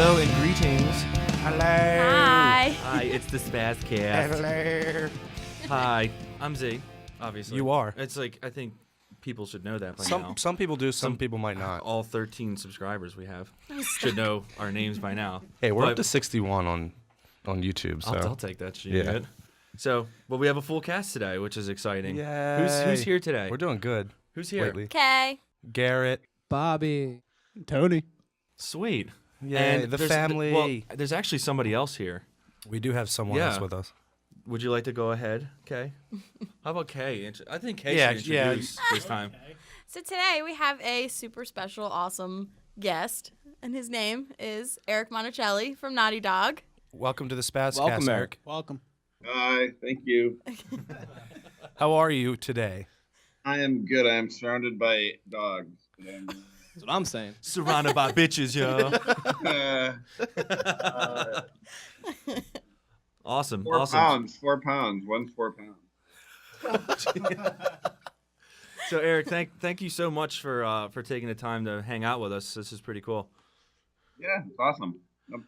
Hello and greetings. Hello. Hi. Hi, it's the SpaZcast. Hello. Hi, I'm Z, obviously. You are. It's like, I think people should know that by now. Some people do, some people might not. All 13 subscribers we have should know our names by now. Hey, we're But up to 61 on YouTube, so. I'll take that shit. Yeah. So, but we have a full cast today, which is exciting. Yay. Who's here today? We're doing good. Who's here? Lately. Okay. Garrett. Bobby. Tony. Sweet. Yay, And the there's- family. Well, there's actually somebody else here. We do have someone Yeah. else with us. Would you like to go ahead, Kay? How about Kay? I think Kay Yeah, should yeah. introduce this time. So today we have a super special, awesome guest, and his name is Eric Monacelli from Naughty Dog. Welcome to the SpaZcast, Welcome, Eric. Eric. Welcome. Hi, thank you. How are you today? I am good. I am surrounded by dogs. That's what I'm saying. Surrounded by bitches, yo. Awesome. 4 awesome. pounds. 4 pounds. One's 4 pounds. So Eric, thank you so much for taking the time to hang out with us. This is pretty cool. Yeah, it's awesome. No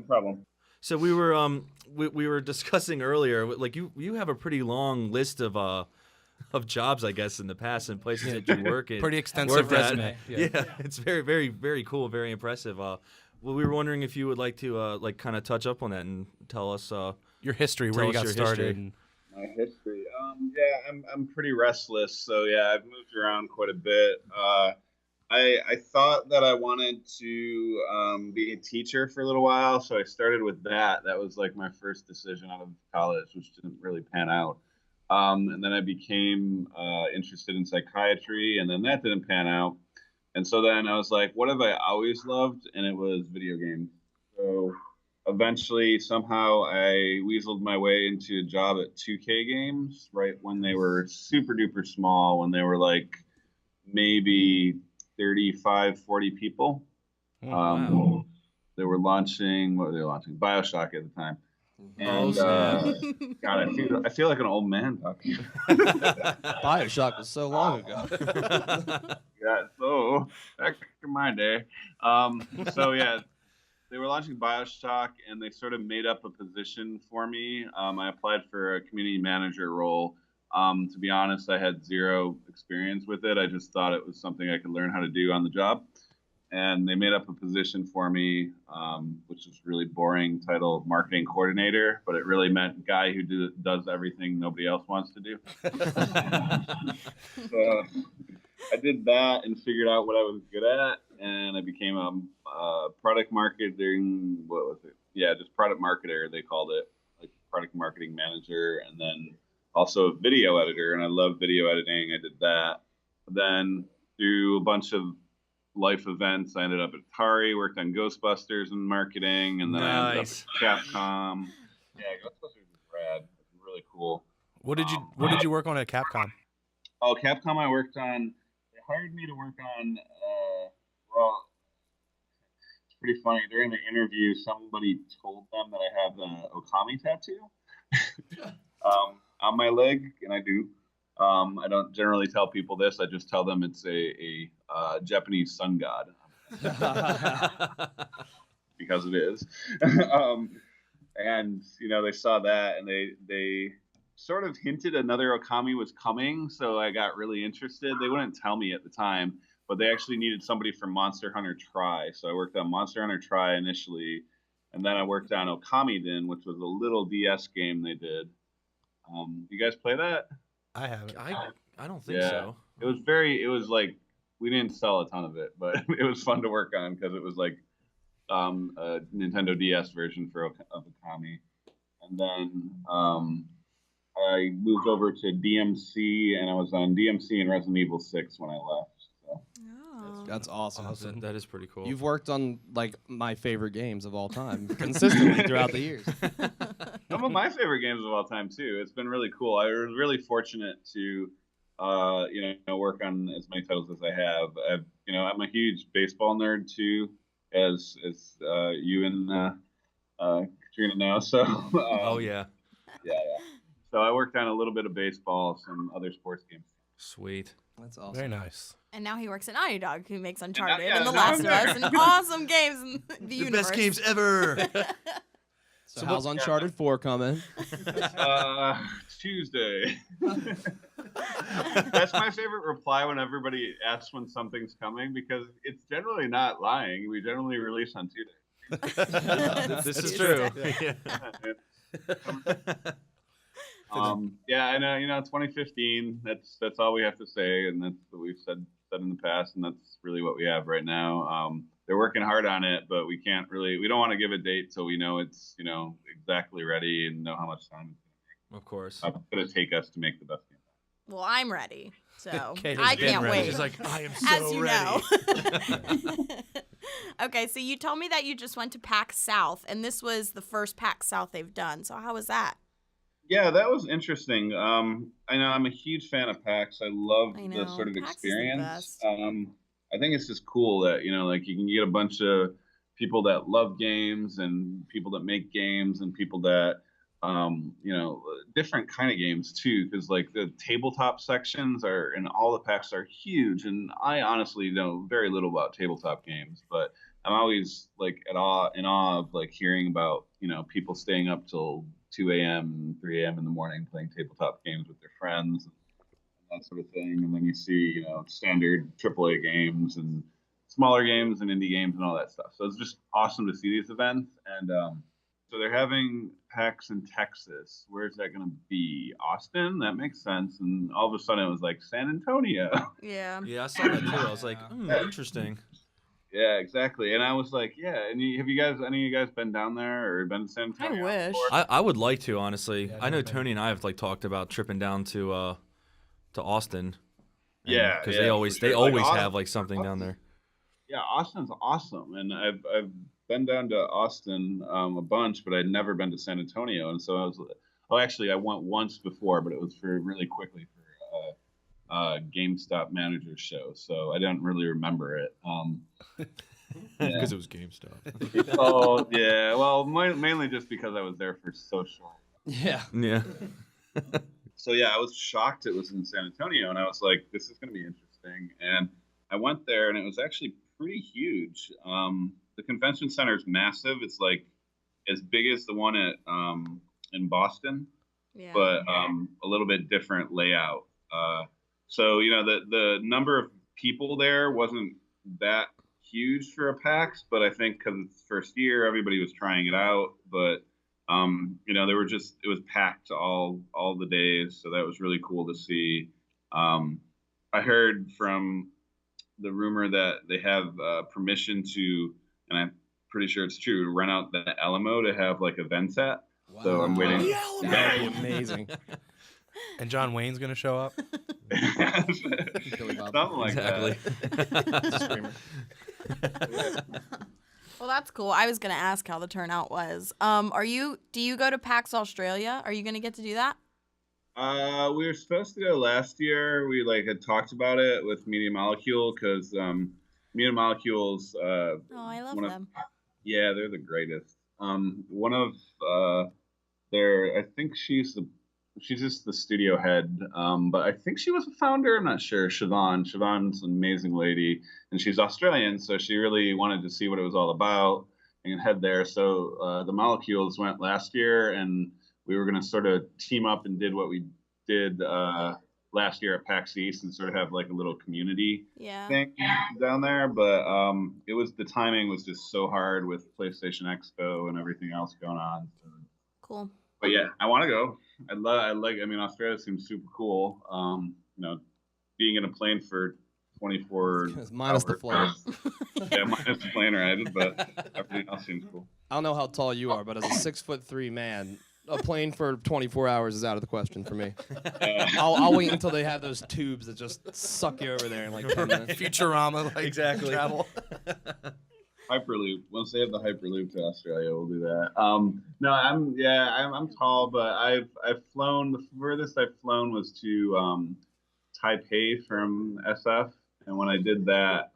problem. So we were discussing earlier, like you have a pretty long list of jobs, I guess, in the past and places that you work in. Pretty extensive worked at. resume. Yeah, it's very, very, very cool, very impressive. Well, we were wondering if you would like to kind of touch up on that and tell us Your history, where Tell you us got your started. history. My history. Yeah, I'm pretty restless. So yeah, I've moved around quite a bit. I thought that I wanted to be a teacher for a little while, so I started with that. That was like my first decision out of college, which didn't really pan out. And then I became interested in psychiatry, and then that didn't pan out. And so then I was like, what have I always loved? And it was video games. So eventually, somehow, I weaseled my way into a job at 2K Games, right when they were super duper small, when they were like maybe 35, 40 people. wow. They were launching, what were they launching? BioShock at the time. And snap. God, I feel like an old man talking. Bioshock was so long ago. Yeah, so back in my day. So yeah, they were launching BioShock, and they sort of made up a position for me. I applied for a community manager role. To be honest, I had zero experience with it. I just thought it was something I could learn how to do on the job. And they made up a position for me, which was really boring title, marketing coordinator, but it really meant guy who does everything nobody else wants to do. So I did that and figured out what I was good at, and I became a product marketing, what was it? Yeah, just product marketer, they called it, like product marketing manager, and then also a video editor, and I love video editing. I did that. Then through a bunch of life events, I ended up at Atari, worked on Ghostbusters and marketing, and then I ended up at Capcom. Yeah, Ghostbusters was rad. It was really cool. What did you work on at Capcom? Oh, Capcom I worked on, they hired me to work on, well, it's pretty funny. During the interview, somebody told them that I have the Okami tattoo on my leg, and I do. I don't generally tell people this. I just tell them it's a Japanese sun god because it is. And they saw that, and they sort of hinted another Okami was coming, so I got really interested. They wouldn't tell me at the time, but they actually needed somebody from Monster Hunter Tri. So I worked on Monster Hunter Tri initially, and then I worked on Okamiden, which was a little DS game they did. You guys play that? I haven't. I don't think Yeah. so. It was like, we didn't sell a ton of it, but it was fun to work on because it was like a Nintendo DS version of Okami. And then I moved over to DMC, and I was on DMC and Resident Evil 6 when I left. So. Oh. That's awesome. That is pretty cool. You've worked on like my favorite games of all time consistently throughout the years. Some of my favorite games of all time too. It's been really cool. I was really fortunate to, work on as many titles as I have. I'm a huge baseball nerd too, as you and Katrina know. So. Oh yeah. Yeah. So I worked on a little bit of baseball, some other sports games. Sweet. That's awesome. Very nice. And now he works at Naughty Dog, who makes Uncharted yeah, and The now Last I'm of Us there. and awesome games in the The universe. best games ever. So how's Uncharted 4 coming? Tuesday. That's my favorite reply when everybody asks when something's coming, because it's generally not lying. We generally release on Tuesday. This is true. Yeah. Yeah, I know. 2015. That's all we have to say, and that's what we've said in the past, and that's really what we have right now. They're working hard on it, but we can't really. We don't want to give a date till we know it's exactly ready and know how much time Of course. it's going to take us to make the best game. Well, I'm ready, so Kate I has been can't ready. wait. She's like, I am so As you ready. know. Okay, so you told me that you just went to PAX South, and this was the first PAX South they've done. So how was that? Yeah, that was interesting. I know I'm a huge fan of PAX. I love I know, the sort of PAX is the experience. best. I think it's just cool that like you can get a bunch of people that love games and people that make games and people that different kind of games too. Because like the tabletop sections are and all the PAX are huge, and I honestly know very little about tabletop games, but I'm always like in awe of like hearing about people staying up till 2 a.m., 3 a.m. in the morning playing tabletop games with their friends and that sort of thing. And then you see, standard AAA games and smaller games and indie games and all that stuff. So it's just awesome to see these events. And so they're having PAX in Texas. Where's that going to be? Austin? That makes sense. And all of a sudden it was like San Antonio. Yeah. Yeah, I saw that too. I was like, interesting. Yeah, exactly. And I was like, yeah. And any of you guys been down there or been to San Antonio? wish. before? I would like to, honestly. Yeah, I know never been. Tony and I have like talked about tripping down to Austin. Yeah, because yeah, they for always sure. they Like, always Austin- have like something down there. Yeah, Austin's awesome, and I've been down to Austin a bunch, but I'd never been to San Antonio, and so I was. Oh, actually, I went once before, but it was for really quickly for GameStop manager's show, so I don't really remember it. Because it was GameStop. Oh yeah, well, mainly just because I was there for so short. Yeah. Yeah. So yeah, I was shocked it was in San Antonio, and I was like, "This is going to be interesting." And I went there, and it was actually pretty huge. The convention center is massive. It's like as big as the one at in Boston, Yeah. but a little bit different layout. So the number of people there wasn't that huge for a PAX, but I think because it's first year, everybody was trying it out. But it was packed all the days, so that was really cool to see. I heard from the rumor that they have permission to, and I'm pretty sure it's true, to rent out the Alamo to have like events at. So I'm waiting. That'd be amazing. And John Wayne's gonna show up. Billy Bob. Something like Exactly. that. Screamer. Well, that's cool. I was gonna ask how the turnout was. Do you go to PAX Australia? Are you gonna get to do that? We were supposed to go last year. We had talked about it with Media Molecule because Media Molecules. Oh, I love them. Yeah, they're the greatest. One of I think she's just the studio head, but I think she was a founder. I'm not sure. Siobhan. Siobhan's an amazing lady, and she's Australian, so she really wanted to see what it was all about and head there. So the Molecules went last year, and we were going to sort of team up and did what we did last year at PAX East and sort of have like a little community Yeah. thing down there. But the timing was just so hard with PlayStation Expo and everything else going on. So. Cool. But yeah, I want to go. Australia seems super cool. Being in a plane for 24 Minus the hours. flight. Yeah, minus the plane ride, but everything else seems cool. I don't know how tall you are, but as a 6'3" man, a plane for 24 hours is out of the question for me. I'll wait until they have those tubes that just suck you over there in like 10 minutes. Futurama, like Exactly. travel. Hyperloop. Once they have the Hyperloop to Australia, we'll do that. No, I'm tall, but I've flown. The furthest I've flown was to Taipei from SF, and when I did that,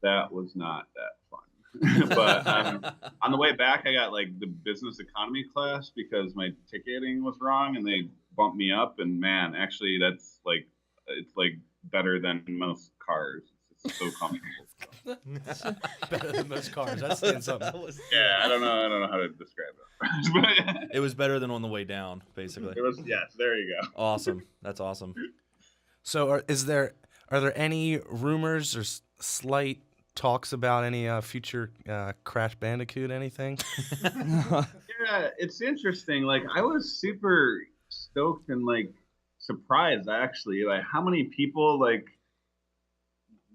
that was not that fun. But on the way back, I got like the business economy class because my ticketing was wrong, and they bumped me up. And man, actually, it's like better than most cars. It's so comfortable. Better than most cars. That's saying something. Yeah, I don't know how to describe it. But It was better than on the way down, basically. it was, yes, there you go. Awesome. That's awesome. So, are there any rumors or slight talks about any future Crash Bandicoot anything? Yeah, it's interesting. Like, I was super stoked and like surprised actually, like how many people like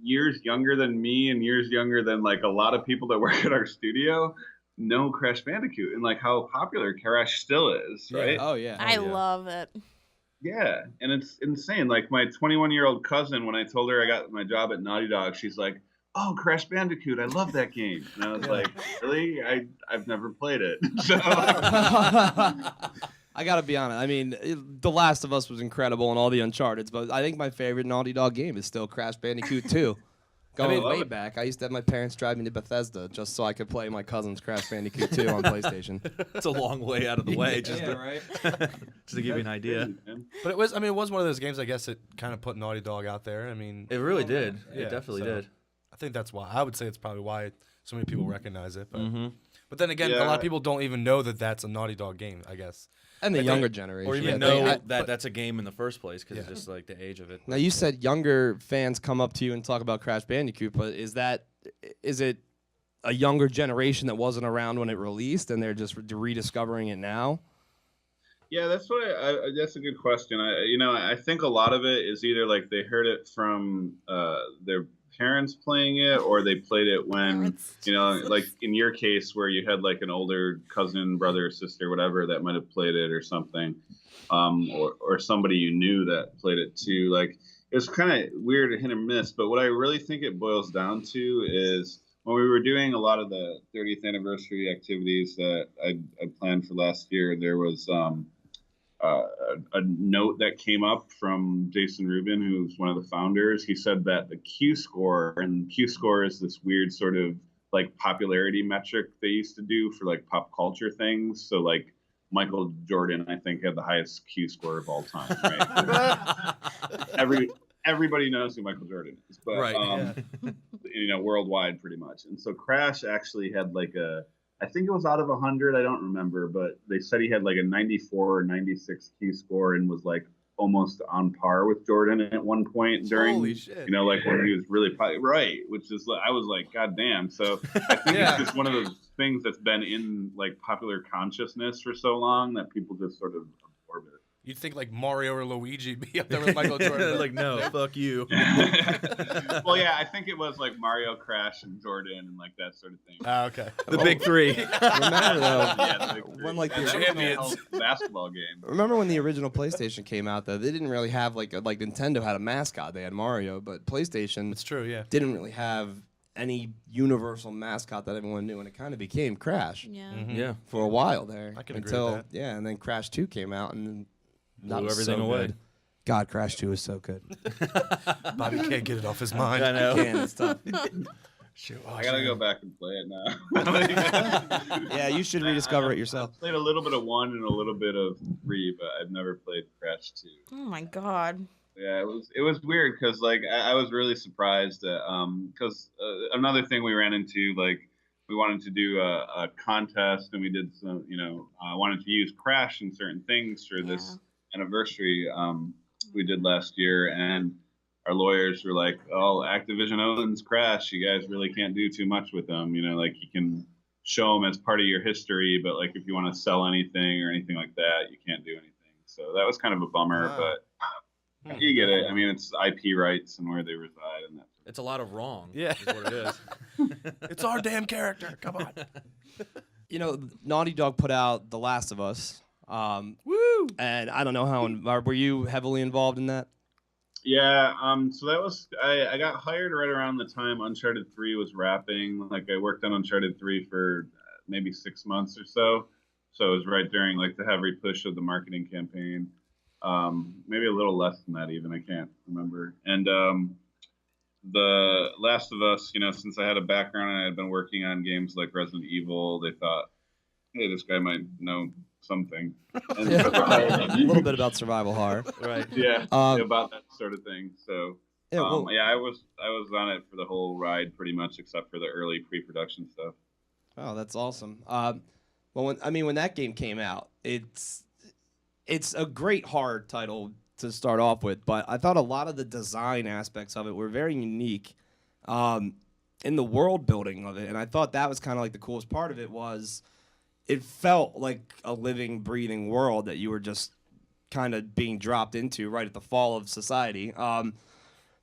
years younger than me and years younger than like a lot of people that work at our studio know Crash Bandicoot and like how popular Crash still is, right? Oh yeah. I love it. Yeah, and it's insane. Like my 21-year-old cousin, when I told her I got my job at Naughty Dog, she's like, "Oh, Crash Bandicoot, I love that game." And I was like, "Really? I've never played it." So I gotta be honest. I mean, The Last of Us was incredible and all the Uncharted, but I think my favorite Naughty Dog game is still Crash Bandicoot 2. Going way back, I used to have my parents drive me to Bethesda just so I could play my cousin's Crash Bandicoot 2 on PlayStation. It's a long way out of the way, just right? just to give you an idea. But it was one of those games. I guess it kind of put Naughty Dog out there. I mean, It really did. Yeah, It definitely so did. I think that's why. I would say it's probably why so many people recognize it. But Mm-hmm. but then again, a Yeah. lot of people don't even know that that's a Naughty Dog game. I guess. And the Like, younger they- generation. Or even Yeah, know they- that that's a game in the first place because it's Yeah. just like the age of it. Now you said younger fans come up to you and talk about Crash Bandicoot, but is it a younger generation that wasn't around when it released and they're just rediscovering it now? Yeah, that's what that's a good question. I think a lot of it is either like they heard it from their parents playing it, or they played it when like in your case where you had like an older cousin, brother, sister, whatever that might have played it or something, or somebody you knew that played it too. Like it was kind of weird, hit or miss. But what I really think it boils down to is when we were doing a lot of the 30th anniversary activities that I planned for last year, there was a note that came up from Jason Rubin, who's one of the founders. He said that the Q score, and Q score is this weird sort of like popularity metric they used to do for like pop culture things. So like Michael Jordan, I think, had the highest Q score of all time. Right? Everybody knows who Michael Jordan is, but Right. worldwide pretty much. And so Crash actually had like I think it was out of 100, I don't remember, but they said he had like a 94 or 96 Q score and was like almost on par with Jordan at one point during, Holy shit. like when he was really right, which is I was like, God damn. So I think it's just one of those things that's been in like popular consciousness for so long that people just sort of absorb it. You'd think like Mario or Luigi be up there with Michael Jordan. Like, no, fuck you. Well, yeah, I think it was like Mario, Crash, and Jordan, and like that sort of thing. Okay. The big three. Remember though, Yeah, the big three. when like the And that was champions. a basketball game. Remember when the original PlayStation came out though? They didn't really have like Nintendo had a mascot. They had Mario, but PlayStation It's true. Yeah. didn't really have any universal mascot that everyone knew, and it kind of became Crash Yeah. Yeah. for a while there. I can agree until with that. and then Crash 2 came out and that Blew was everything so away. good. God, Crash 2 is so good. Bobby can't get it off his mind. I know. Man, it's tough. Shoot, I gotta go back and play it now. Yeah, you should rediscover it yourself. I played a little bit of 1 and a little bit of 3, but I've never played Crash 2. Oh my god. Yeah, it was weird because like I was really surprised that because another thing we ran into, like we wanted to do a contest and we did some wanted to use Crash in certain things for this anniversary we did last year, and our lawyers were like, "Oh, Activision owns Crash. You guys really can't do too much with them. Like you can show them as part of your history, but like if you want to sell anything or anything like that, you can't do anything." So that was kind of a bummer, Wow. but you get it. I mean, it's IP rights and where they reside and that. It's a lot of wrong. Yeah. Is what it is. It's our damn character. Come on. Naughty Dog put out The Last of Us. Woo! And I don't know how were you heavily involved in that? Yeah, so that was I got hired right around the time Uncharted 3 was wrapping. Like I worked on Uncharted 3 for maybe 6 months or so. So it was right during like the heavy push of the marketing campaign. Maybe a little less than that even, I can't remember. And The Last of Us, since I had a background and I had been working on games like Resident Evil, they thought, hey, this guy might know something. And A little bit about survival horror. Right. yeah, Um, about that sort of thing. So Yeah, well, Yeah, I was on it for the whole ride pretty much, except for the early pre-production stuff. oh, that's awesome. Well, when that game came out, it's a great horror title to start off with, but I thought a lot of the design aspects of it were very unique, in the world building of it, and I thought that was kind of like the coolest part of it was it felt like a living, breathing world that you were just kind of being dropped into right at the fall of society.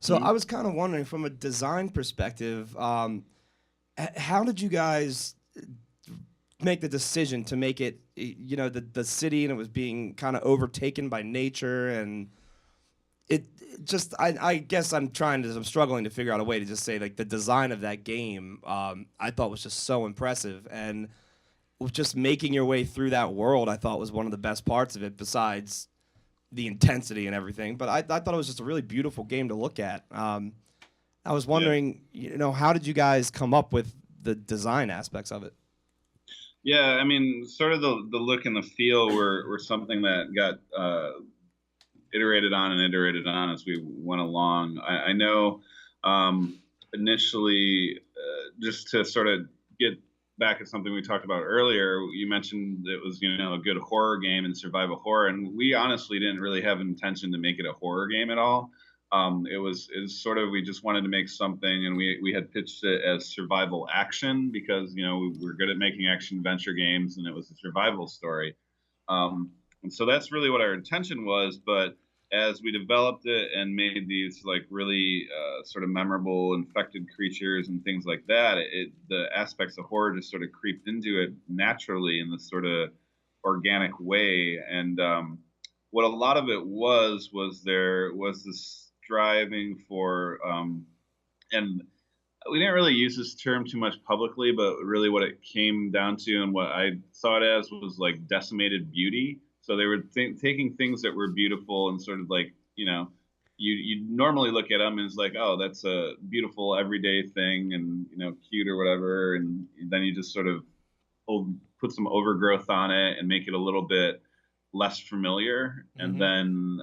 So I was kind of wondering, from a design perspective, how did you guys make the decision to make it, the city, and it was being kind of overtaken by nature, and it just, I guess I'm struggling to figure out a way to just say, like, the design of that game, I thought was just so impressive, and just making your way through that world, I thought was one of the best parts of it, besides the intensity and everything. But I thought it was just a really beautiful game to look at. I was wondering, how did you guys come up with the design aspects of it? Yeah, I mean, sort of the look and the feel were something that got iterated on as we went along. I know initially, just to sort of get back at something we talked about earlier, you mentioned it was, a good horror game and survival horror, and we honestly didn't really have intention to make it a horror game at all. It was sort of, we just wanted to make something, and we had pitched it as survival action because, we were good at making action adventure games, and it was a survival story. And so that's really what our intention was. But as we developed it and made these like really sort of memorable infected creatures and things like that, the aspects of horror just sort of creeped into it naturally in this sort of organic way. And what a lot of it was there was this striving for, and we didn't really use this term too much publicly, but really what it came down to and what I saw it as was like decimated beauty. So they were taking things that were beautiful and sort of like, you normally look at them and it's like, oh, that's a beautiful everyday thing and, cute or whatever. And then you just sort of put some overgrowth on it and make it a little bit less familiar. And then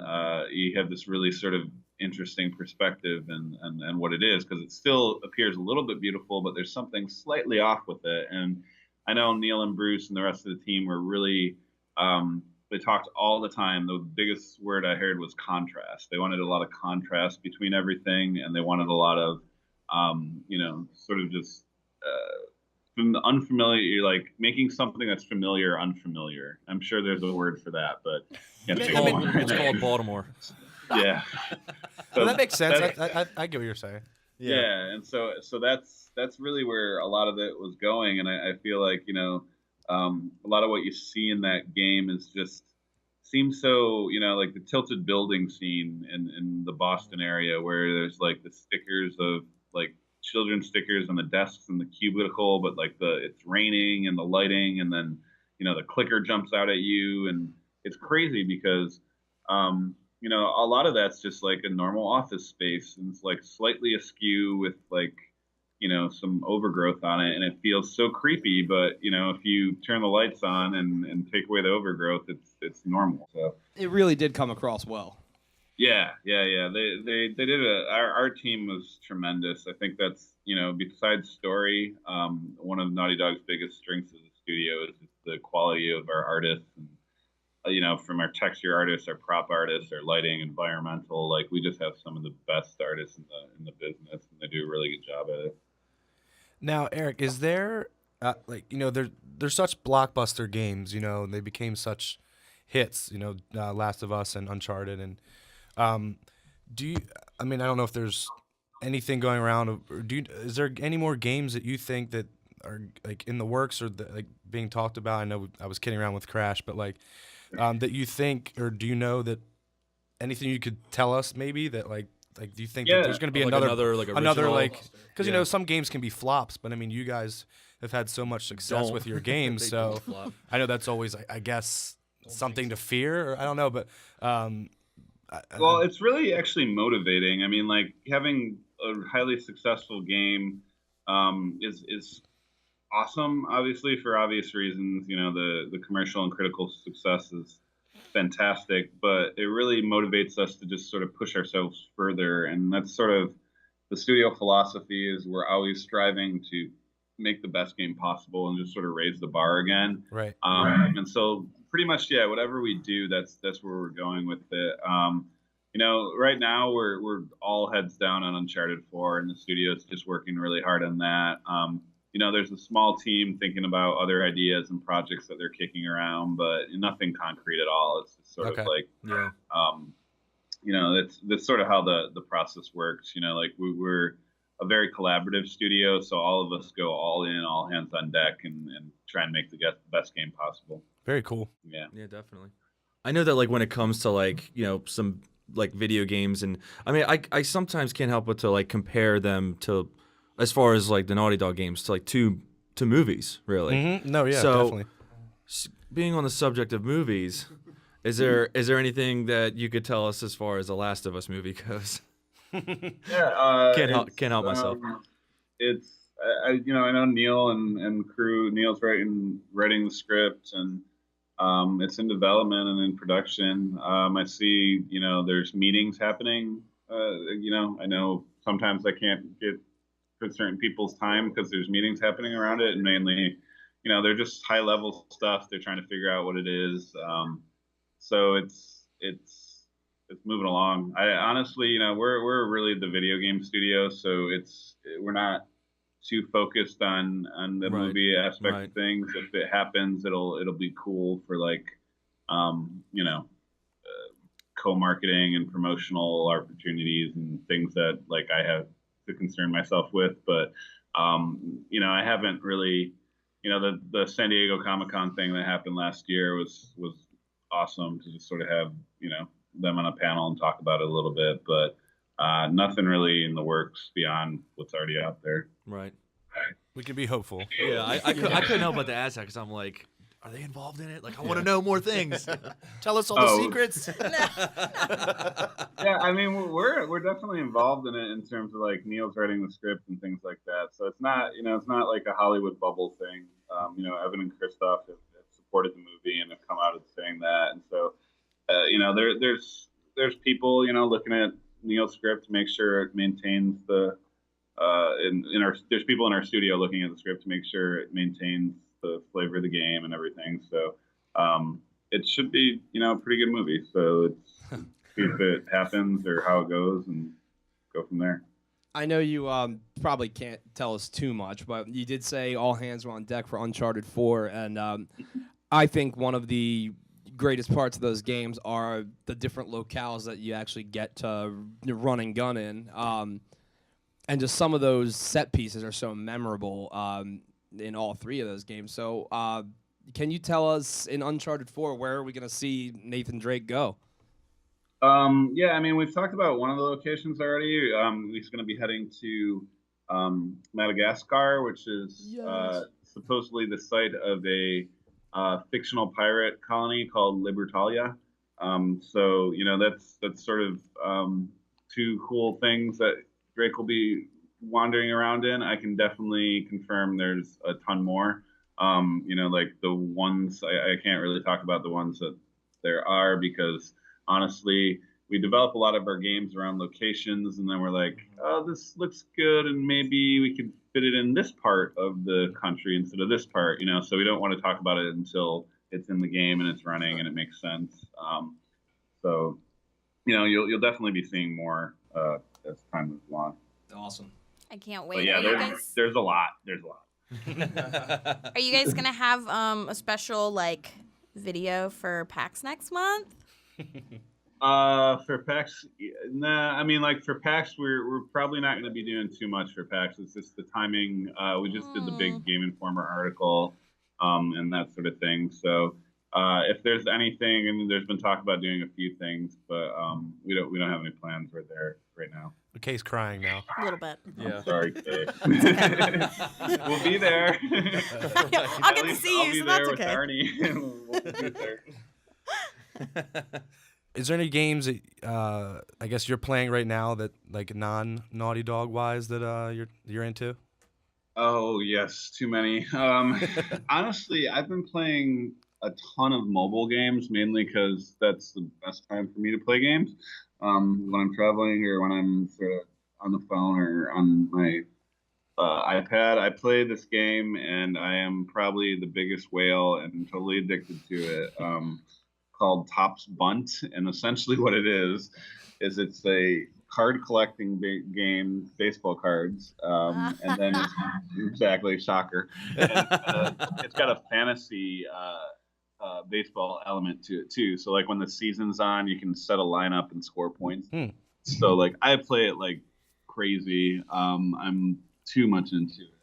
you have this really sort of interesting perspective and what it is, because it still appears a little bit beautiful, but there's something slightly off with it. And I know Neil and Bruce and the rest of the team were really, they talked all the time. The biggest word I heard was contrast. They wanted a lot of contrast between everything, and they wanted a lot of, sort of just from the unfamiliar, like making something that's familiar unfamiliar. I'm sure there's a word for that, but It's called Baltimore. Yeah. So that makes sense. I get what you're saying. Yeah, and so that's really where a lot of it was going, and I feel like a lot of what you see in that game is just seems so like the tilted building scene in the Boston area where there's like the stickers of like children's stickers on the desks in the cubicle, but like it's raining and the lighting, and then the clicker jumps out at you, and it's crazy because a lot of that's just like a normal office space, and it's like slightly askew with like some overgrowth on it, and it feels so creepy. But if you turn the lights on and take away the overgrowth, it's normal. So it really did come across well. Yeah. They did it. Our team was tremendous. I think that's besides story, one of Naughty Dog's biggest strengths as a studio is the quality of our artists. And, from our texture artists, our prop artists, our lighting, environmental, like we just have some of the best artists in the business, and they do a really good job at it. Now, Eric, is there they're such blockbuster games, and they became such hits, Last of Us and Uncharted, and I don't know if there's anything going around, or is there any more games that you think that are like in the works or like being talked about? I know I was kidding around with Crash, but like that you think, or do you know that anything you could tell us maybe that like do you think that there's going to be like another like because some games can be flops, but I mean you guys have had so much success with your games, so I know that's always I guess something to fear, or I don't know, but well, it's really actually motivating. I mean, like having a highly successful game is awesome, obviously for obvious reasons. The commercial and critical success is fantastic, but it really motivates us to just sort of push ourselves further. And that's sort of the studio philosophy is we're always striving to make the best game possible and just sort of raise the bar again. Right. And so pretty much, yeah, whatever we do, that's where we're going with it. Right now we're all heads down on Uncharted 4, and the studio's just working really hard on that. There's a small team thinking about other ideas and projects that they're kicking around, but nothing concrete at all. It's just sort of like, that's sort of how the process works. Like we're a very collaborative studio, so all of us go all in, all hands on deck, and try and make the best game possible. Very cool. Yeah. Yeah, definitely. I know that like when it comes to like, some like video games, and I mean I sometimes can't help but to like compare them to, as far as like the Naughty Dog games, to like to movies, really. Mm-hmm. No, yeah, so, definitely. Being on the subject of movies, is there anything that you could tell us as far as the Last of Us movie goes? Yeah, can't help myself. It's I know Neil and crew. Neil's writing the script, and it's in development and in production. I see there's meetings happening. I know sometimes I can't get to certain people's time because there's meetings happening around it, and mainly they're just high level stuff. They're trying to figure out what it is. So it's moving along. I honestly, we're really the video game studio, so we're not too focused on the movie aspect of things. If it happens, it'll be cool for like, co-marketing and promotional opportunities and things that like I have to concern myself with. But I haven't really, the San Diego Comic-Con thing that happened last year was awesome to just sort of have them on a panel and talk about it a little bit, but nothing really in the works beyond what's already out there. Right. We can be hopeful. Yeah, I couldn't help but to ask that because I'm like, are they involved in it? Like, I want to know more things. Tell us all the secrets. Yeah, I mean, we're definitely involved in it in terms of like Neil's writing the script and things like that. So it's not like a Hollywood bubble thing. Evan and Christoph have supported the movie and have come out and saying that, and so there's people looking at Neil's script to make sure it maintains the there's people in our studio looking at the script to make sure it maintains the flavor of the game and everything. So it should be a pretty good movie. So it's see if it happens or how it goes and go from there. I know you probably can't tell us too much, but you did say all hands were on deck for Uncharted 4, and I think one of the greatest parts of those games are the different locales that you actually get to run and gun in. And just some of those set pieces are so memorable in all three of those games. So can you tell us in Uncharted 4, where are we going to see Nathan Drake go? Yeah, I mean, we've talked about one of the locations already. He's going to be heading to Madagascar, which is supposedly the site of a fictional pirate colony called Libertalia. So, that's sort of two cool things that Drake will be wandering around in. I can definitely confirm there's a ton more. Like the ones, I can't really talk about the ones that there are because honestly, we develop a lot of our games around locations and then we're like, oh, this looks good and maybe we could fit it in this part of the country instead of this part, so we don't want to talk about it until it's in the game and it's running and it makes sense. So, you'll definitely be seeing more as time moves along. Awesome. I can't wait. But yeah, there's a lot. There's a lot. Are you guys gonna have a special like video for PAX next month? For PAX, nah. I mean, like for PAX, we're probably not going to be doing too much for PAX. It's just the timing. We just did the big Game Informer article, and that sort of thing. So, if there's anything, and there's been talk about doing a few things, but we don't have any plans right there right now. Kay's crying now. A little bit. Yeah. Sorry, Kay. We'll be there. I'll get to see you, so that's okay. I'll be there with Arnie. We'll be there. Is there any games that I guess you're playing right now that like non-Naughty Dog wise that you're into? Oh yes, too many. Honestly, I've been playing a ton of mobile games, mainly because that's the best time for me to play games. When I'm traveling or when I'm sort of on the phone or on my iPad, I play this game, and I am probably the biggest whale and totally addicted to it. Called Topps Bunt, and essentially what it is it's a card collecting game, baseball cards, and then it's exactly shocker. And, it's got a fantasy baseball element to it too. So like when the season's on, you can set a lineup and score points. So like I play it like crazy. I'm too much into it.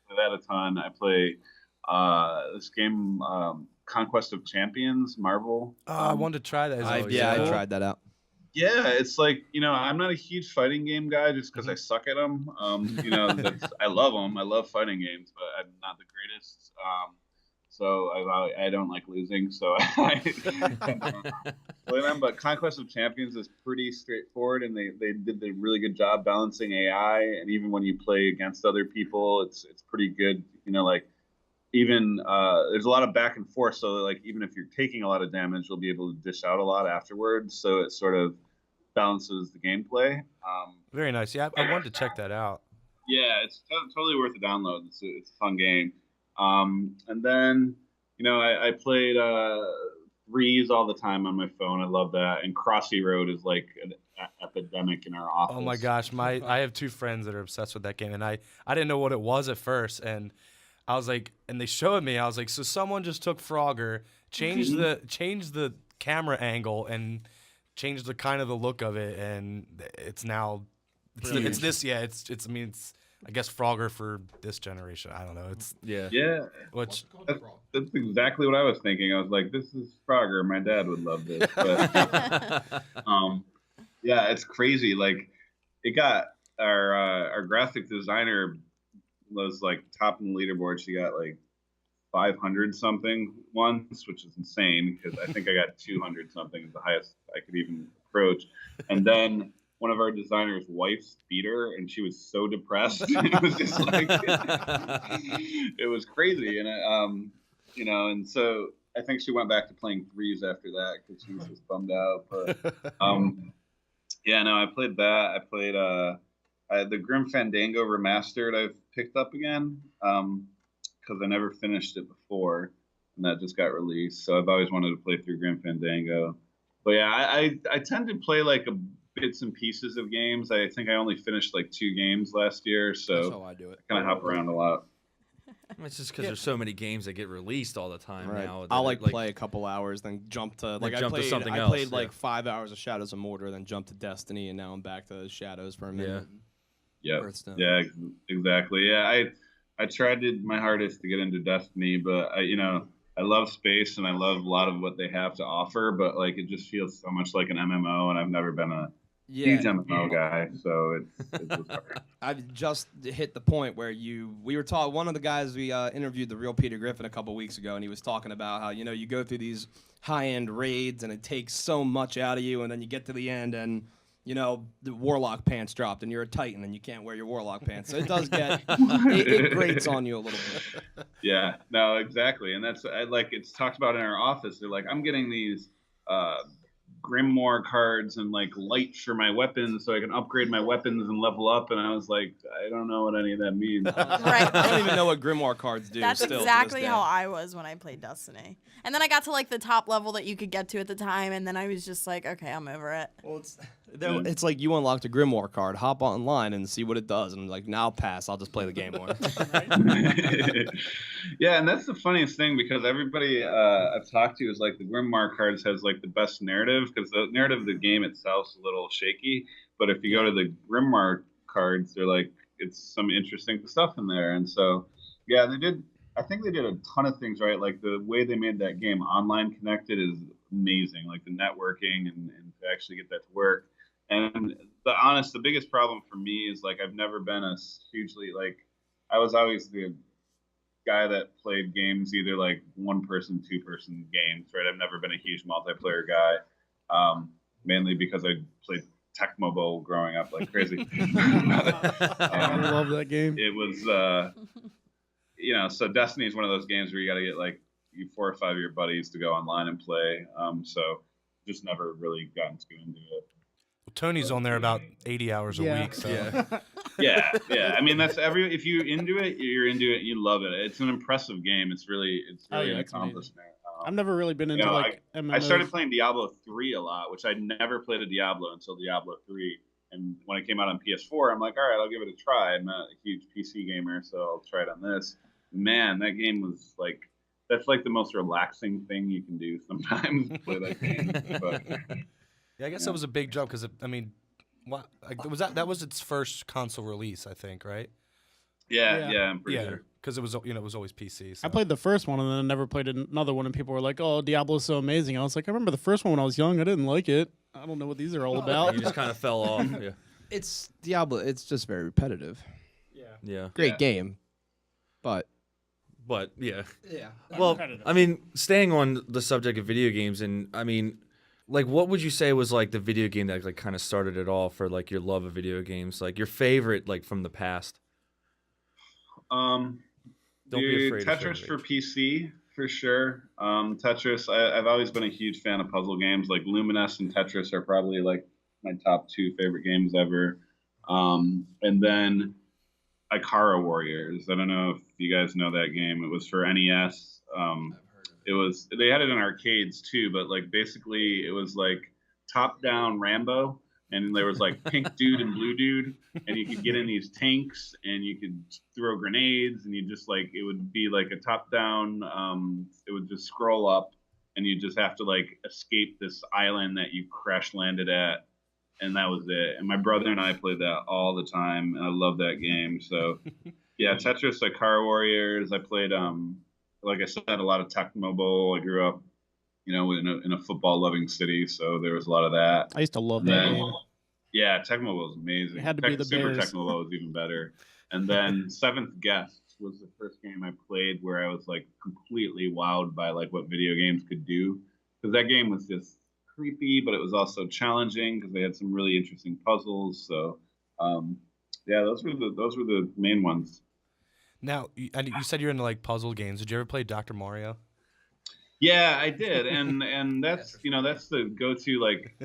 I play that a ton. I play this game, Conquest of Champions, Marvel. I wanted to try that. I tried that out. Yeah, it's like, I'm not a huge fighting game guy just because I suck at them. I love them. I love fighting games, but I'm not the greatest. So I don't like losing. So I play them. But Conquest of Champions is pretty straightforward, and they did a really good job balancing AI. And even when you play against other people, it's pretty good. Even there's a lot of back and forth. So like even if you're taking a lot of damage, you'll be able to dish out a lot afterwards. So it sort of balances the gameplay. Very nice. Yeah, I wanted to check that out. Yeah, it's totally worth a download. It's a fun game. And then, I played Threes all the time on my phone. I love that. And Crossy Road is like an epidemic in our office. Oh my gosh, I have two friends that are obsessed with that game, and I didn't know what it was at first, and I was like, and they showed me. I was like, so someone just took Frogger, changed the camera angle, and changed the kind of the look of it, and it's now it's this. Yeah, it's I guess Frogger for this generation. I don't know. It's yeah. Which that's exactly what I was thinking. I was like, this is Frogger. My dad would love this. But, yeah, it's crazy. Like, it got our graphic designer was like top in the leaderboard. She got like 500 something once, which is insane because I think I got 200 something is the highest I could even approach. And then one of our designers' wives beat her, and she was so depressed. It was just like it was crazy, and and so I think she went back to playing Threes after that because she was just bummed out. But I played that. I played the Grim Fandango Remastered. I've picked up again because I never finished it before, and that just got released. So I've always wanted to play through Grim Fandango. But yeah, I tend to play like bits and pieces of games. I think I only finished like 2 games last year, so that's how I do it. I kind of hop around a lot. It's just because there's so many games that get released all the time now. I'll play a couple hours, then jump to something else. I played like 5 hours of Shadows of Mordor, then jumped to Destiny, and now I'm back to Shadows for a minute. Yeah, exactly. Yeah, I tried my hardest to get into Destiny, but I love space and I love a lot of what they have to offer, but like it just feels so much like an MMO, and I've never been a huge MMO guy, so it's just hard. I've just hit the point where we were talking. One of the guys we interviewed, the real Peter Griffin, a couple weeks ago, and he was talking about how you go through these high-end raids and it takes so much out of you, and then you get to the end and the Warlock pants dropped, and you're a Titan, and you can't wear your Warlock pants. So it does get it grates on you a little bit. Yeah, no, exactly, and that's it's talked about in our office. They're like, I'm getting these Grimoire cards and like light for my weapons, so I can upgrade my weapons and level up. And I was like, I don't know what any of that means. Right. I don't even know what Grimoire cards do. That's still, exactly how I was when I played Destiny. And then I got to like the top level that you could get to at the time, and then I was just like, okay, I'm over it. Well, it's like you unlocked a Grimoire card, hop online and see what it does, and like, now pass. I'll just play the game more. Yeah, and that's the funniest thing because everybody I've talked to is like the Grimoire cards has like the best narrative because the narrative of the game itself is a little shaky, but if you go to the Grimoire cards, they're like it's some interesting stuff in there, and so yeah, I think they did a ton of things right. Like the way they made that game online connected is amazing. Like the networking and to actually get that to work. And the biggest problem for me is like I've never been a hugely like I was always the guy that played games either like 1-person, 2-person games, right? I've never been a huge multiplayer guy, mainly because I played Tech Mobile growing up like crazy. I love that game. It was, so Destiny is one of those games where you got to get like you 4 or 5 of your buddies to go online and play. So just never really gotten too into it. Well, Tony's on there about 80 hours a week. So. Yeah. Yeah. I mean, if you're into it, you're into it. You love it. It's an impressive game. It's really an it's accomplishment. I've never really been into MMOs. I started playing Diablo 3 a lot, which I'd never played a Diablo until Diablo 3. And when it came out on PS4, I'm like, all right, I'll give it a try. I'm not a huge PC gamer, so I'll try it on this. Man, that game was like, that's like the most relaxing thing you can do sometimes, play that game. But, yeah, I guess that was a big jump because, that was its first console release, I think, right? Yeah, I'm pretty sure. Because it was always PC. So. I played the first one and then I never played another one, and people were like, "Oh, Diablo's so amazing." I was like, "I remember the first one when I was young. I didn't like it. I don't know what these are all about." You just kind of fell off. Yeah. It's Diablo. It's just very repetitive. Yeah. Great game, but yeah. yeah. Well, I mean, staying on the subject of video games, and I mean, like, what would you say was like the video game that like kind of started it all for like your love of video games, like your favorite like from the past? Don't be afraid. Tetris for PC for sure. Tetris. I've always been a huge fan of puzzle games. Like Luminous and Tetris are probably like my top 2 favorite games ever. And then Ikara Warriors. I don't know if you guys know that game. It was for NES. They had it in arcades too, but like basically it was like top-down Rambo. And there was like pink dude and blue dude, and you could get in these tanks, and you could throw grenades, and you just like, it would be like a top down. It would just scroll up, and you just have to like escape this island that you crash landed at, and that was it. And my brother and I played that all the time, and I love that game. So yeah, Tetris, Ikara Warriors. I played like I said, a lot of Tecmo Bowl. I grew up, in a football-loving city, so there was a lot of that. I used to love that game. Yeah, Tecmo Bowl was amazing. It had to be the Super Bears. Tecmo Bowl was even better. And then Seventh Guest was the first game I played where I was like completely wowed by like what video games could do, because that game was just creepy, but it was also challenging because they had some really interesting puzzles. So, yeah, those were the main ones. Now, you said you're into like puzzle games. Did you ever play Dr. Mario? Yeah, I did, and that's that's the go-to. Like,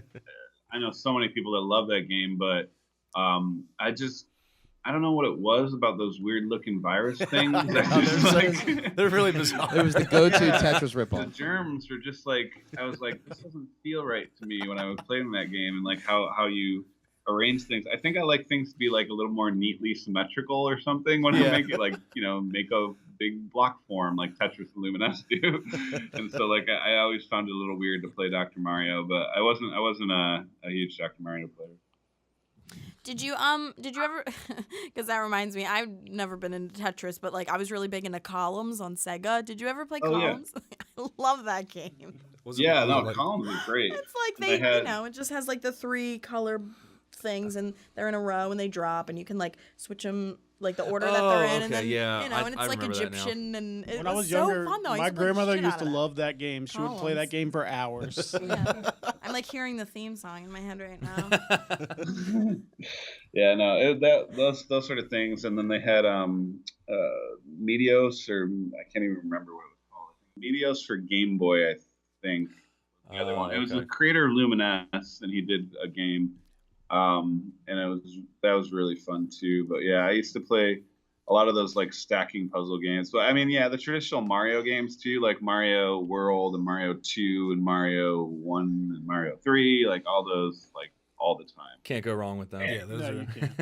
I know so many people that love that game, but I don't know what it was about those weird-looking virus things. They're really bizarre. It was the go-to Tetris The ripoff. germs were just like, I was like, this doesn't feel right to me when I was playing that game, and like how you arrange things. I think I like things to be like a little more neatly symmetrical or something when I make it, like, make a big block form like Tetris and Luminous do. And so like I always found it a little weird to play Dr. Mario, but I wasn't a huge Dr. Mario player. Did you ever, because that reminds me, I've never been into Tetris, but like I was really big into Columns on Sega. Did you ever play Columns? Yeah. I love that game. Columns is great. It's like it just has like the 3 color things, and they're in a row and they drop, and you can like switch them like the order that they're in, and then and it's like Egyptian, and it When was I was younger, so fun though. my grandmother used to love that game. She would play that Columns. game for hours. Yeah. I'm like hearing the theme song in my head right now. Yeah, no, those sort of things, and then they had Meteos, or I can't even remember what it was called. Meteos for Game Boy, I think. The other one. It was the creator of Luminous, and he did a game, and that was really fun too. But yeah, I used to play a lot of those like stacking puzzle games. But I mean, yeah, the traditional Mario games too, like Mario World and Mario 2 and Mario 1 and Mario 3, like all those, like all the time. Can't go wrong with them. Yeah, those are. You can't.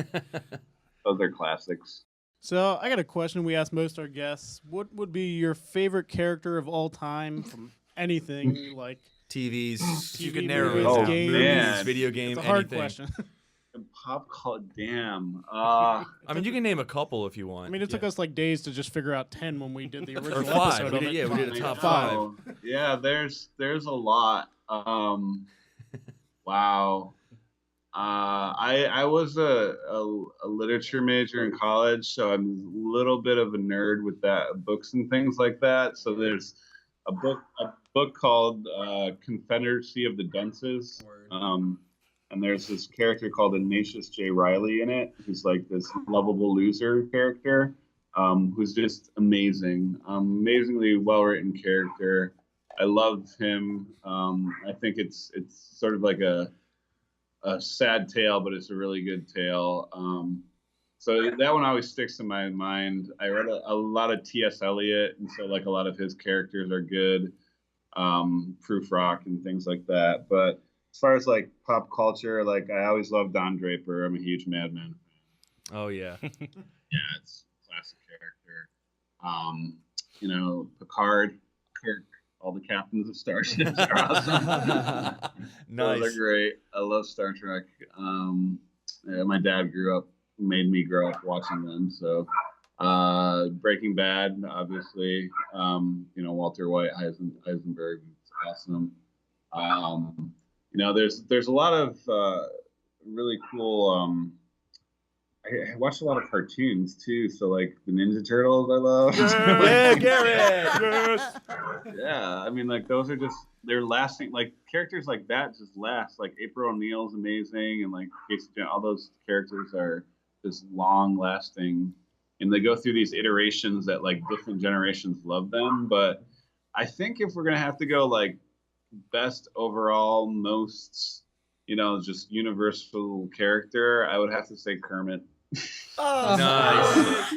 Those are classics. So I got a question we asked most of our guests. What would be your favorite character of all time from anything, like TVs. You TV, could narrow it movies, down. games? man. Video game, It's a hard anything. question. Pop culture, damn. I mean, you can name a couple if you want. I mean, it took us like days to just figure out 10 when we did the original or 5. episode of it. We did a top 5. Wow. Yeah, there's a lot. Wow. I was a literature major in college, so I'm a little bit of a nerd with that, books and things like that. So there's a book called Confederacy of the Dunces. And there's this character called Ignatius J. Riley in it, who's like this lovable loser character. who's just amazing, amazingly well-written character. I love him. I think it's sort of like a sad tale, but it's a really good tale. So that one always sticks in my mind. I read a lot of T.S. Eliot, and so like a lot of his characters are good, proof rock and things like that. But as far as like pop culture, like I always loved Don Draper. I'm a huge Mad Men fan. Oh yeah. Yeah, it's a classic character. Picard, Kirk, all the captains of starships are awesome. Nice. Those are great. I love Star Trek. My dad made me grow up watching them. So Breaking Bad, obviously. Walter White, Heisenberg, is awesome. There's a lot of really cool. I watched a lot of cartoons too, so like the Ninja Turtles I love. Yeah, Garrett. Yes. Yeah, I mean like those are they're lasting, like characters like that just last. Like April O'Neil's amazing, and like all those characters are just long lasting, and they go through these iterations that like different generations love them. But I think if we're gonna have to go like best overall, most just universal character, I would have to say Kermit. Oh, nice.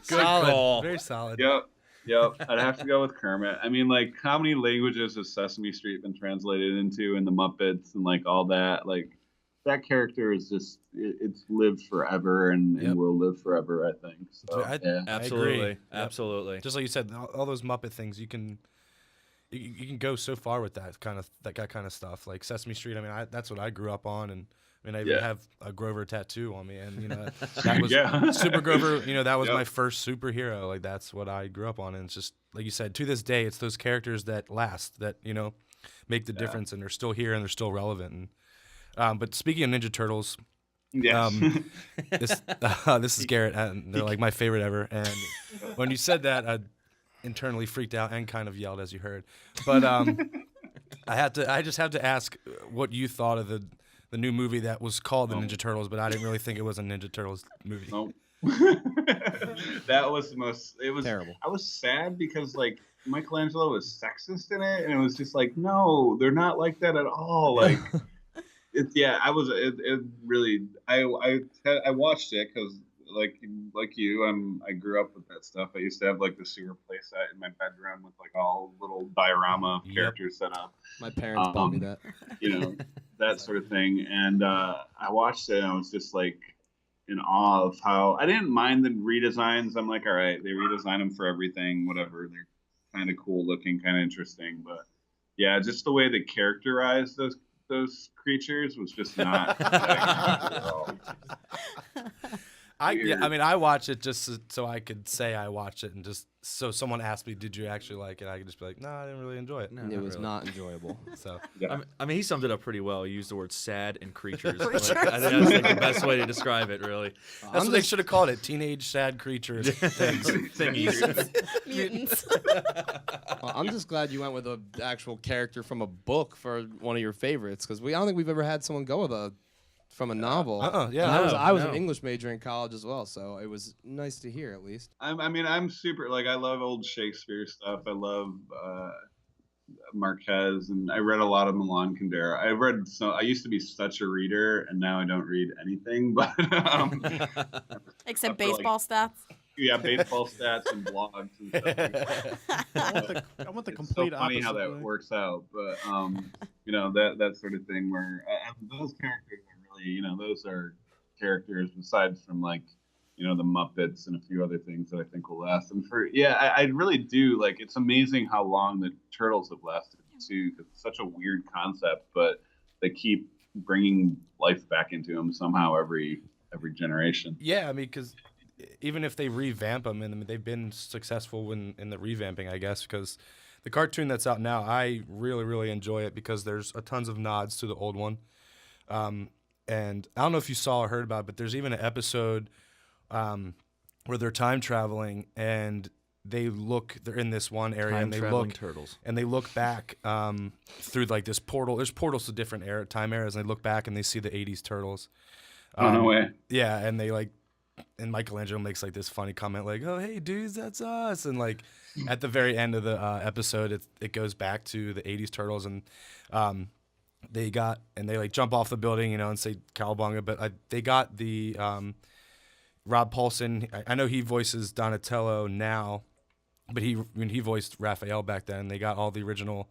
Good call. Very solid. Yep. I'd have to go with Kermit. I mean, like, how many languages has Sesame Street been translated into, and the Muppets and like all that? Like, that character is just it's lived forever and will live forever, I think. So, Absolutely. Absolutely. Just like you said, all those Muppet things, you can go so far with that kind of stuff. Like Sesame Street, I mean, that's what I grew up on, and I mean, I even have a Grover tattoo on me, and that was Super Grover. That was my first superhero. Like that's what I grew up on, and it's just like you said. To this day, it's those characters that last, that make the difference, and they're still here and they're still relevant. And but speaking of Ninja Turtles, this is Garrett, and they're like my favorite ever. And when you said that, I internally freaked out and kind of yelled, as you heard. But I just have to ask what you thought of the new movie that was called The Ninja Turtles, but I didn't really think it was a Ninja Turtles movie. Nope. That was terrible. I was sad because like Michelangelo was sexist in it, and it was just like, no, they're not like that at all. Like, it really. I watched it because like you, I grew up with that stuff. I used to have like the sewer playset in my bedroom with like all little diorama characters set up. My parents bought me that. That sort of thing. And I watched it and I was just like in awe of how I didn't mind the redesigns. I'm like, all right, they redesign them for everything, whatever. They're kind of cool looking, kind of interesting. But yeah, just the way they characterized those creatures was just not at all. I watch it just so I could say I watched it, and just so someone asked me, "Did you actually like it?" I could just be like, "No, I didn't really enjoy it." No, it was not enjoyable. So I mean, he summed it up pretty well. He used the word "sad" and creatures. I think that's like the best way to describe it. Really, that's what they should have called it: teenage sad creatures Mutants. Well, I'm just glad you went with an actual character from a book for one of your favorites, because I don't think we've ever had someone go with from a novel. Yeah. And I was an English major in college as well, so it was nice to hear at least. I'm super, like, I love old Shakespeare stuff. I love Marquez, and I read a lot of Milan Kundera. I used to be such a reader, and now I don't read anything, but except baseball stats. Yeah, baseball stats and blogs and stuff. I want the complete so funny opposite how that way. works out, but that sort of thing where those characters are really, those are characters besides from like the Muppets and a few other things that I think will last. And I really do like. It's amazing how long the Turtles have lasted too, because it's such a weird concept, but they keep bringing life back into them somehow every generation. Yeah, I mean, because even if they revamp them, and I mean, they've been successful in the revamping, I guess, because the cartoon that's out now, I really, really enjoy it because there's tons of nods to the old one. And I don't know if you saw or heard about it, but there's even an episode where they're time traveling, and they're in this one area, and they look turtles, and they look back through like this portal. There's portals to different time eras, and they look back and they see the '80s turtles. No way. Yeah, and they like and Michelangelo makes like this funny comment like, "Oh, hey dudes, that's us." And like at the very end of the episode, it goes back to the '80s Turtles, and they like jump off the building, and say cowabunga, but they got the Rob Paulson. I know he voices Donatello now, but when he voiced Raphael back then, they got all the original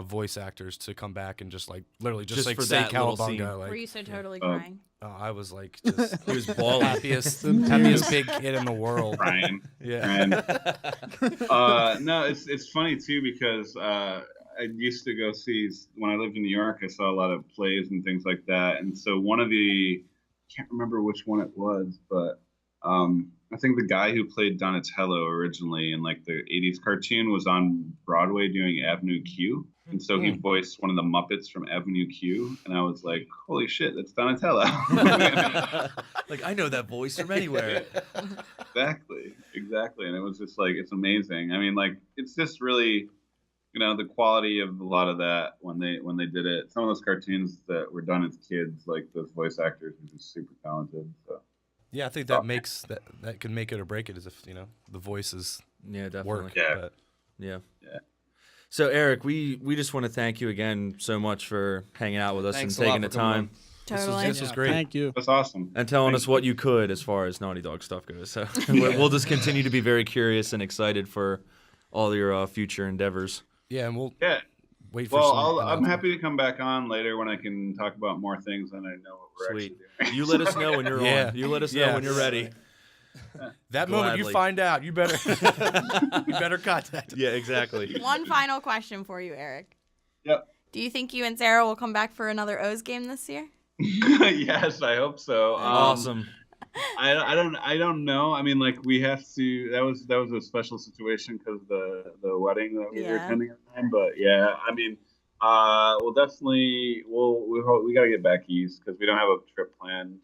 voice actors to come back and just like literally just like for say that little scene. cowabunga. Like, Were you so totally crying? I was like just He was balling. happiest big kid in the world. Ryan. Yeah. No, it's funny too because I used to go see, when I lived in New York, I saw a lot of plays and things like that, and so I can't remember which one it was, but I think the guy who played Donatello originally in like the '80s cartoon was on Broadway doing Avenue Q, and so he voiced one of the Muppets from Avenue Q, and I was like, "Holy shit, that's Donatello!" Like, I know that voice from anywhere. Exactly, and it was just like, it's amazing. I mean, like, it's just really, the quality of a lot of that when they did it. Some of those cartoons that were done as kids, like those voice actors were just super talented. So. Yeah, I think that makes that can make it or break it, is if the voices Definitely. work. Yeah. But Yeah. So Eric, we just want to thank you again so much for hanging out with us Thanks a and lot taking the for coming time Totally. this was great. Thank you. That's awesome. and telling Thank us what you could as far as Naughty Dog stuff goes. So we'll just continue to be very curious and excited for all your future endeavors. Yeah, and we'll Yeah. wait for Well, some I'm announcements. happy to come back on later when I can talk about more things and I know what we're Sweet. actually doing. You let us know when you're Yeah. on. You let us know Yeah. when you're ready. That moment you Gladly. find out, you better you better contact us. Yeah, exactly. One final question for you, Eric. Yep. Do you think you and Sarah will come back for another O's game this year? Yes, I hope so. Awesome. I don't know. I mean, like, we have to. That was a special situation because the wedding that we were Yeah. attending at the time. But yeah, I mean, we'll definitely we gotta get back east because we don't have a trip planned.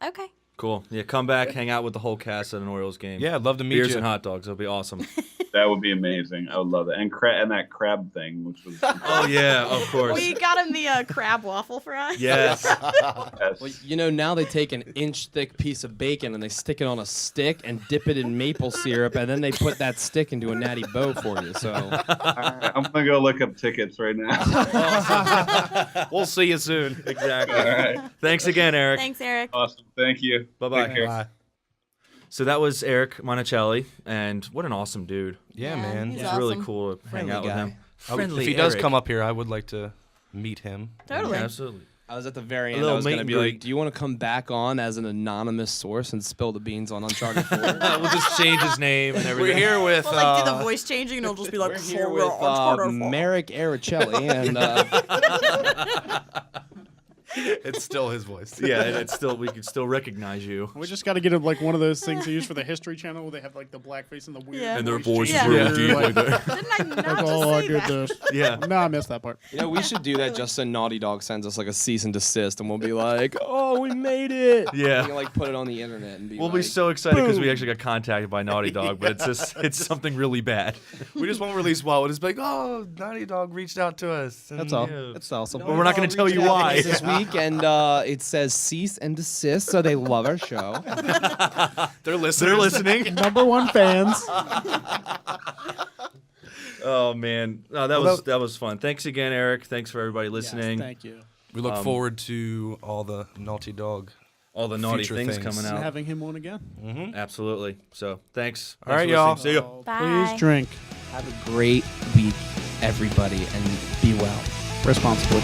Okay. Cool. Yeah, come back, hang out with the whole cast at an Orioles game. Yeah, I'd love to meet Beers you. and hot dogs. It'll be awesome. That would be amazing. I would love it. And that crab thing, which was Oh yeah, of course. We got him the crab waffle fries. Yes. yes. Well, now they take an inch-thick piece of bacon and they stick it on a stick and dip it in maple syrup, and then they put that stick into a natty bow for you. So All right, I'm gonna go look up tickets right now. We'll see you soon. Exactly. All right. Thanks again, Eric. Thanks, Eric. Awesome. Thank you. Bye-bye. Take care. Bye. So that was Eric Monacelli, and what an awesome dude. Yeah, Yeah, man. he's It's really awesome. cool to hang Friendly out with guy. him. If Friendly he does Eric. come up here, I would like to meet him. Totally. Yeah, absolutely. I was at the very end. little I was meet going to and be greet. like, do you want to come back on as an anonymous source and spill the beans on Uncharted 4? We'll just change his name and everything. We're here with We'll like do the voice changing, and it'll just be like, We're here with Merrick Aricelli, and it's still his voice. Yeah, and it's still we can still recognize you. We just got to get like one of those things they use for the History Channel where they have like the blackface and the weird. Yeah. And their voice voices Yeah. really change. deep Like, like that. Didn't I not like, just oh, I say did that? this. Yeah. No, I missed that part. we should do that just so Naughty Dog sends us like a cease and desist, and we'll be like, oh, we made it. Yeah. We can like put it on the internet and be We'll like, be so excited because we actually got contacted by Naughty Dog, but it's something really bad. We just won't release WoW. We'll just be like, oh, Naughty Dog reached out to us. And That's all. Yeah. That's awesome. But we're not gonna tell you why. This week, and it says cease and desist, so they love our show. They're listening. They're listening. #1 fans. Oh man, no, that was fun. Thanks again, Eric. Thanks for everybody listening. Yes, thank you. We look forward to all the Naughty Dog. All the naughty Future things things. coming And out. having him on again. Absolutely. So thanks. All right, Thanks for y'all. listening. See ya. So Bye. Please drink Have a great week, everybody, and be well. responsibly.